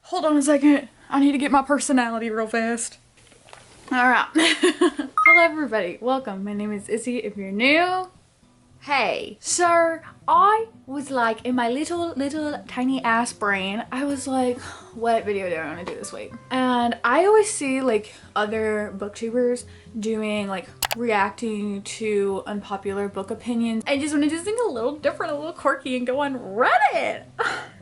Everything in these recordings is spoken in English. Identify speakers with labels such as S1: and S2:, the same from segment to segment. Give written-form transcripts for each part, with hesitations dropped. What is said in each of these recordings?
S1: Hold on a second. I need to get my personality real fast. Alright. Hello everybody. Welcome. My name is Izzy. If you're new, hey. So I was like, in my little tiny ass brain, I was like, what video do I want to do this week? And I always see like other booktubers doing like reacting to unpopular book opinions. I just want to do something a little different, a little quirky, and go on Reddit.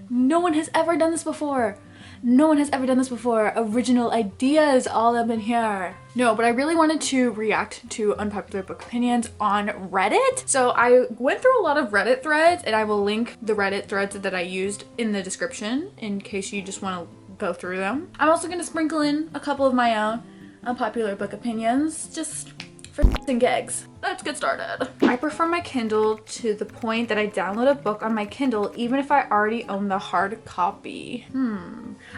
S1: No one has ever done this before. No one has ever done this before. Original ideas all up in here. No, but I really wanted to react to unpopular book opinions on Reddit. So I went through a lot of Reddit threads, and I will link the Reddit threads that I used in the description in case you just want to go through them. I'm also going to sprinkle in a couple of my own unpopular book opinions just for and gigs. Let's get started. I prefer my Kindle to the point that I download a book on my Kindle even if I already own the hard copy.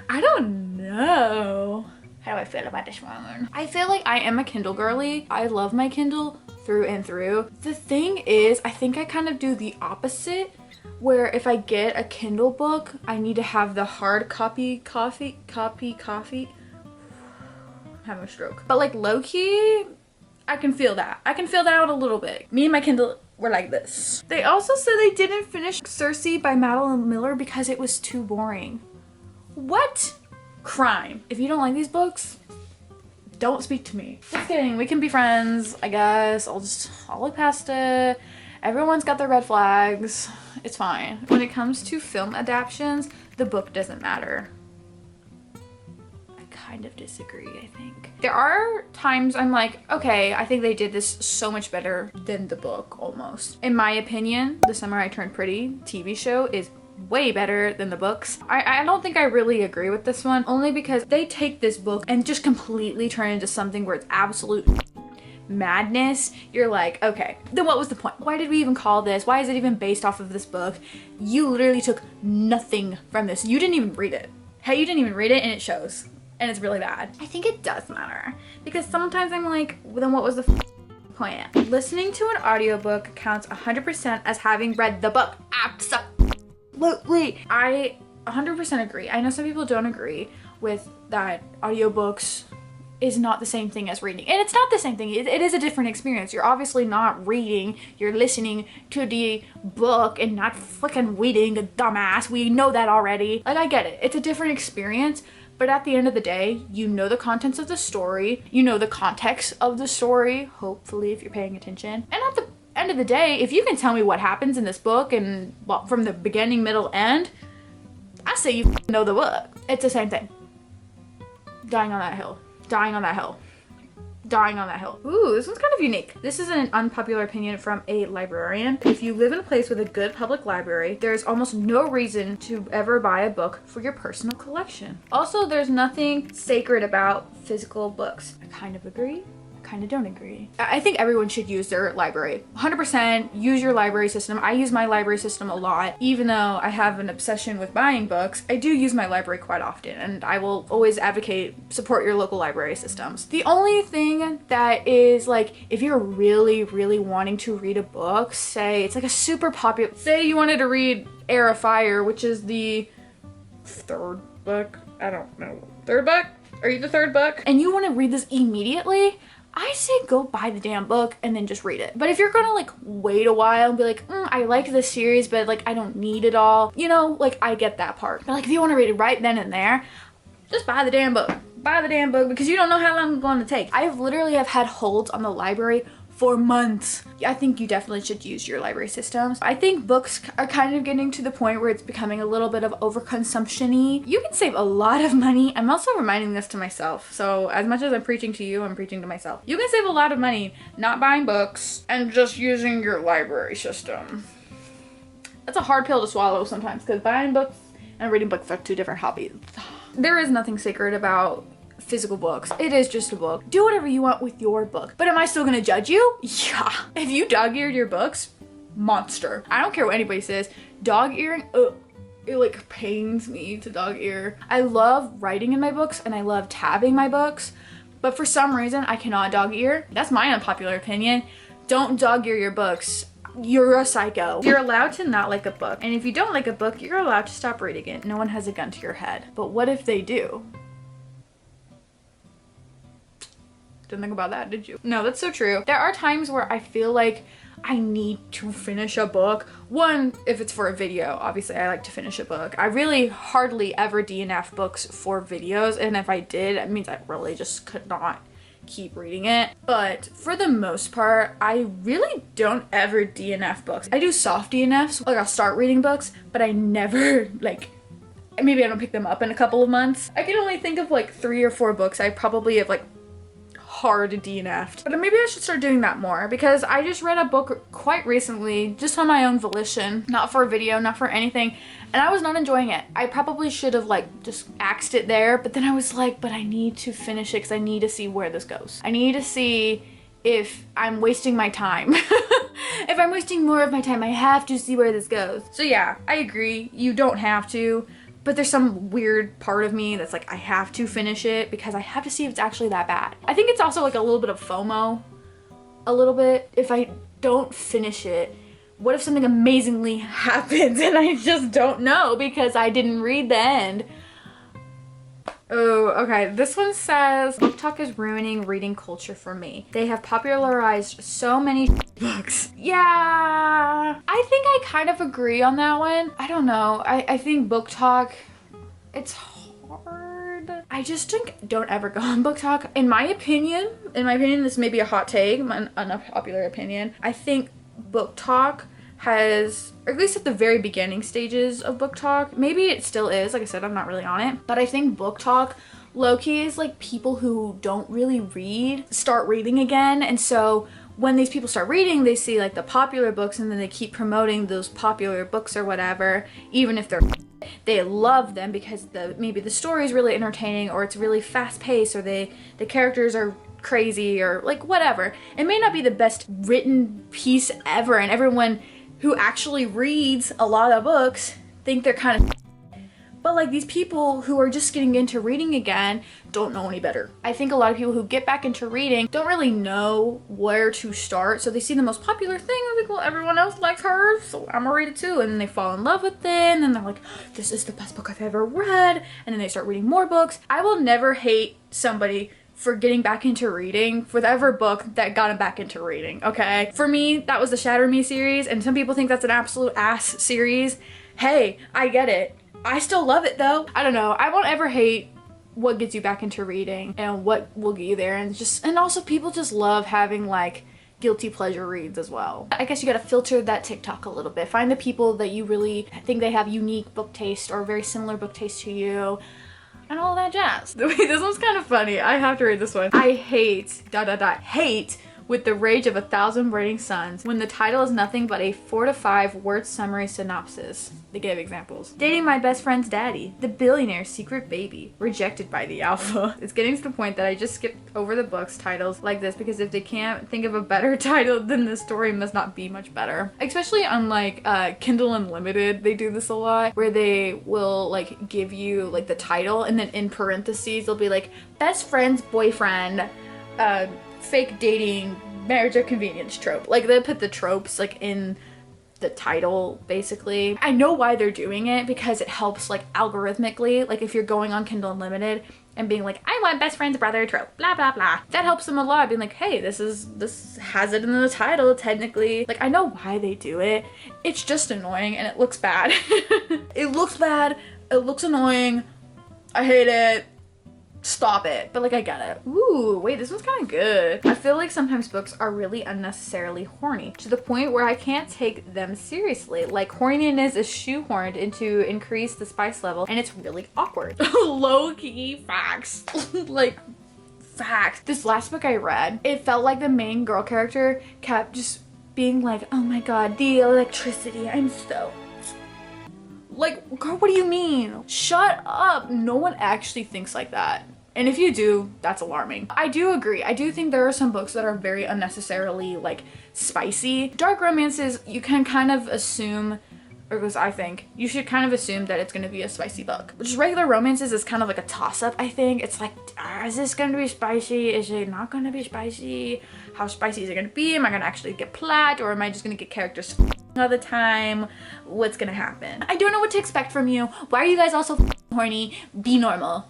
S1: I don't know. How do I feel about this one? I feel like I am a Kindle girly. I love my Kindle through and through. The thing is, I think I kind of do the opposite, where if I get a Kindle book, I need to have the hard copy. I'm having a stroke. But like low-key, I can feel that. I can feel that out a little bit. Me and my Kindle were like this. They also said they didn't finish Circe by Madeline Miller because it was too boring. What? Crime. If you don't like these books, don't speak to me. Just kidding. We can be friends, I guess. I'll look past it. Everyone's got their red flags. It's fine. When it comes to film adaptations, the book doesn't matter. Kind of disagree, I think. There are times I'm like, okay, I think they did this so much better than the book almost. In my opinion, The Summer I Turned Pretty TV show is way better than the books. I don't think I really agree with this one, only because they take this book and just completely turn it into something where it's absolute madness. You're like, okay, then what was the point? Why did we even call this? Why is it even based off of this book? You literally took nothing from this. You didn't even read it. Hey, you didn't even read it, and it shows. And it's really bad. I think it does matter, because sometimes I'm like, well, then what was the point? Listening to an audiobook counts 100% as having read the book. Absolutely. I 100% agree. I know some people don't agree with that. Audiobooks is not the same thing as reading, and it's not the same thing. It is a different experience. You're obviously not reading, you're listening to the book and not freaking reading, a dumbass. We know that already. Like, I get it. It's a different experience. But at the end of the day, you know the contents of the story, you know the context of the story, hopefully, if you're paying attention. And at the end of the day, if you can tell me what happens in this book and, well, from the beginning, middle, end, I say you know the book. It's the same thing. Dying on that hill. Dying on that hill. Dying on that hill. Ooh, this one's kind of unique. This is an unpopular opinion from a librarian. If you live in a place with a good public library, there's almost no reason to ever buy a book for your personal collection. Also, there's nothing sacred about physical books. I kind of agree. I kind of don't agree. I think everyone should use their library. 100% use your library system. I use my library system a lot. Even though I have an obsession with buying books, I do use my library quite often, and I will always advocate support your local library systems. The only thing that is like, if you're really wanting to read a book, say it's like a super popular, say you wanted to read Air of Fire, which is the third book. I don't know. Third book? Are you the third book? And you want to read this immediately, I say go buy the damn book and then just read it. But if you're gonna like wait a while and be like, I like this series, but like I don't need it all, you know, like I get that part. But like if you want to read it right then and there, just buy the damn book. Buy the damn book, because you don't know how long it's going to take. I literally have had holds on the library for months. I think you definitely should use your library systems. I think books are kind of getting to the point where it's becoming a little bit of overconsumption-y. You can save a lot of money. I'm also reminding this to myself. So as much as I'm preaching to you, I'm preaching to myself. You can save a lot of money not buying books and just using your library system. That's a hard pill to swallow sometimes, because buying books and reading books are two different hobbies. There is nothing sacred about physical books. It is just a book. Do whatever you want with your book. But am I still gonna judge you? Yeah. If you dog-eared your books, monster. I don't care what anybody says. Dog-earing, it like pains me to dog-ear. I love writing in my books and I love tabbing my books, but for some reason I cannot dog-ear. That's my unpopular opinion. Don't dog-ear your books. you're a psycho. You're allowed to not like a book. And if you don't like a book, you're allowed to stop reading it. No one has a gun to your head. But what if they do? Didn't think about that, did you? No, that's so true. There are times where I feel like I need to finish a book. One, if it's for a video, obviously I like to finish a book. I really hardly ever DNF books for videos, and if I did, it means I really just could not keep reading it. But for the most part, I really don't ever DNF books. I do soft DNFs, like I'll start reading books, but I never like, maybe I don't pick them up in a couple of months. I can only think of like 3 or 4 books I probably have like hard DNF'd. But maybe I should start doing that more, because I just read a book quite recently, just on my own volition, not for a video, not for anything, and I was not enjoying it. I probably should have like just axed it there, but then I was like, but I need to finish it because I need to see where this goes. I need to see if I'm wasting my time. If I'm wasting more of my time, I have to see where this goes. So yeah, I agree, you don't have to. But there's some weird part of me that's like, I have to finish it because I have to see if it's actually that bad. I think it's also like a little bit of FOMO, a little bit. If I don't finish it, what if something amazingly happens and I just don't know because I didn't read the end? Oh, okay. This one says, book talk is ruining reading culture for me. They have popularized so many books. Yeah, I think I kind of agree on that one. I don't know. I think book talk, it's hard. I just think don't ever go on book talk. In my opinion, this may be a hot take, an unpopular opinion. I think book talk has, or at least at the very beginning stages of book talk, maybe it still is, like I said, I'm not really on it, but I think book talk low-key is like people who don't really read start reading again. And so when these people start reading, they see like the popular books and then they keep promoting those popular books or whatever, even if they love them because maybe the story is really entertaining, or it's really fast-paced, or the characters are crazy, or like whatever. It may not be the best written piece ever, and everyone who actually reads a lot of books think they're kind of, but like these people who are just getting into reading again don't know any better. I think a lot of people who get back into reading don't really know where to start, so they see the most popular thing and like, well, everyone else likes her, so I'm gonna read it too, and then they fall in love with it, and then they're like, this is the best book I've ever read, and then they start reading more books. I will never hate somebody for getting back into reading for whatever book that got him back into reading, okay? For me, that was the Shatter Me series, and some people think that's an absolute ass series. Hey, I get it. I still love it though. I don't know. I won't ever hate what gets you back into reading and what will get you there, and also people just love having like guilty pleasure reads as well. I guess you gotta filter that TikTok a little bit. Find the people that you really think they have unique book taste or very similar book taste to you, and all that jazz. Wait, this one's kind of funny. I have to read this one. I hate, hate with the rage of 1,000 burning suns when the title is nothing but a 4 to 5 word summary synopsis. They gave examples. Dating my best friend's daddy, the billionaire's secret baby, rejected by the alpha. It's getting to the point that I just skip over the book's titles like this because if they can't think of a better title, then the story must not be much better. Especially on like Kindle Unlimited, they do this a lot where they will like give you like the title and then in parentheses they'll be like best friend's boyfriend, fake dating, marriage or convenience trope. Like they put the tropes like in the title basically. I know why they're doing it because it helps like algorithmically. Like if you're going on Kindle Unlimited and being like, I want best friend's brother trope, blah blah blah. That helps them a lot, being like, hey, this has it in the title technically. Like I know why they do it. It's just annoying and it looks bad. It looks bad, it looks annoying, I hate it. Stop it. But like I get it. Ooh, wait, this one's kind of good. I feel like sometimes books are really unnecessarily horny to the point where I can't take them seriously. Like horniness is shoehorned into increase the spice level and it's really awkward. Low-key facts. Like facts. This last book I read, it felt like the main girl character kept just being like, oh my god, the electricity, I'm so... Like, girl, what do you mean? Shut up. No one actually thinks like that. And if you do, that's alarming. I do agree. I do think there are some books that are very unnecessarily like spicy. Dark romances, you can kind of assume or because I think you should kind of assume that it's going to be a spicy book. Just regular romances is kind of like a toss-up, I think. It's like, is this going to be spicy? Is it not going to be spicy? How spicy is it going to be? Am I going to actually get plot, or am I just going to get characters all the time? What's going to happen? I don't know what to expect from you. Why are you guys all so horny? Be normal.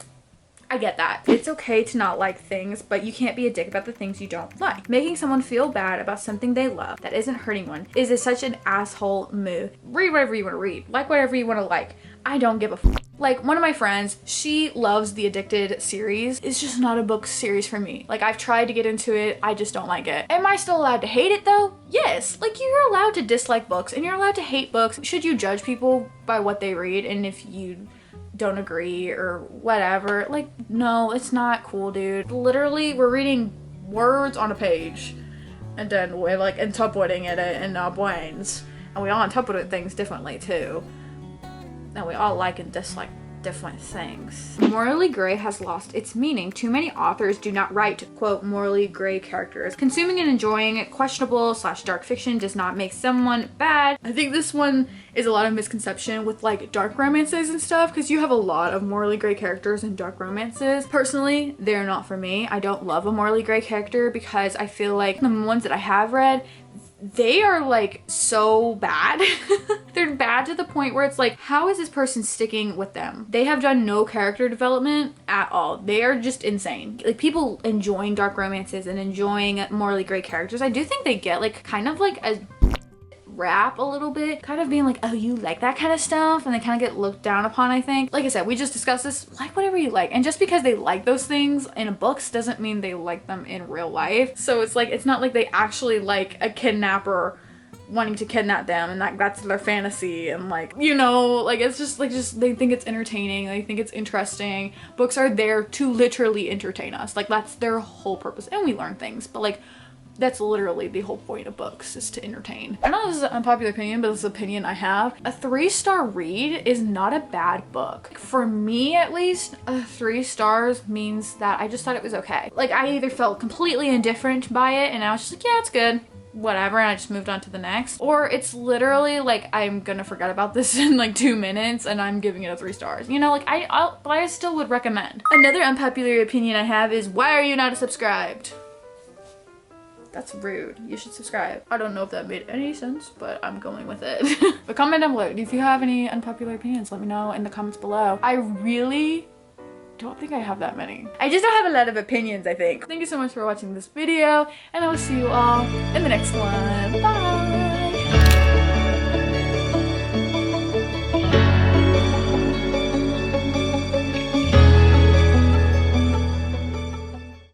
S1: I get that. It's okay to not like things, but you can't be a dick about the things you don't like. Making someone feel bad about something they love that isn't hurting one is such an asshole move. Read whatever you want to read. Like whatever you want to like. I don't give a f. Like, one of my friends, she loves the Addicted series. It's just not a book series for me. Like, I've tried to get into it. I just don't like it. Am I still allowed to hate it though? Yes. Like, you're allowed to dislike books and you're allowed to hate books. Should you judge people by what they read? And if you don't agree or whatever, like, no, it's not cool, dude. Literally, we're reading words on a page and then we're like interpreting it in our brains, and we all interpret things differently too, and we all like and dislike different things. Morally gray has lost its meaning. Too many authors do not write, quote, morally gray characters. Consuming and enjoying questionable / dark fiction does not make someone bad. I think this one is a lot of misconception with like dark romances and stuff, because you have a lot of morally gray characters in dark romances. Personally, they're not for me. I don't love a morally gray character because I feel like the ones that I have read, they are like so bad. They're bad to the point where it's like, how is this person sticking with them? They have done no character development at all. They are just insane. Like, people enjoying dark romances and enjoying morally gray characters, I do think they get like kind of like a rap a little bit, kind of being like, oh, you like that kind of stuff, and they kind of get looked down upon. I think, like I said, we just discussed this. Like whatever you like, and just because they like those things in books doesn't mean they like them in real life. So it's like, it's not like they actually like a kidnapper wanting to kidnap them and that's their fantasy, and like, you know, like it's just like, they think it's entertaining, they think it's interesting. Books are there to literally entertain us. Like, that's their whole purpose, and we learn things, but like, that's literally the whole point of books, is to entertain. I know this is an unpopular opinion, but this is an opinion I have. A 3-star read is not a bad book. For me, at least, 3 stars means that I just thought it was okay. Like, I either felt completely indifferent by it and I was just like, yeah, it's good, whatever, and I just moved on to the next. Or it's literally like, I'm gonna forget about this in like 2 minutes and I'm giving it a 3 stars. You know, like, but I still would recommend. Another unpopular opinion I have is, why are you not subscribed? That's rude. You should subscribe. I don't know if that made any sense, but I'm going with it. But comment down below. If you have any unpopular opinions, let me know in the comments below. I really don't think I have that many. I just don't have a lot of opinions, I think. Thank you so much for watching this video, and I will see you all in the next one. Bye!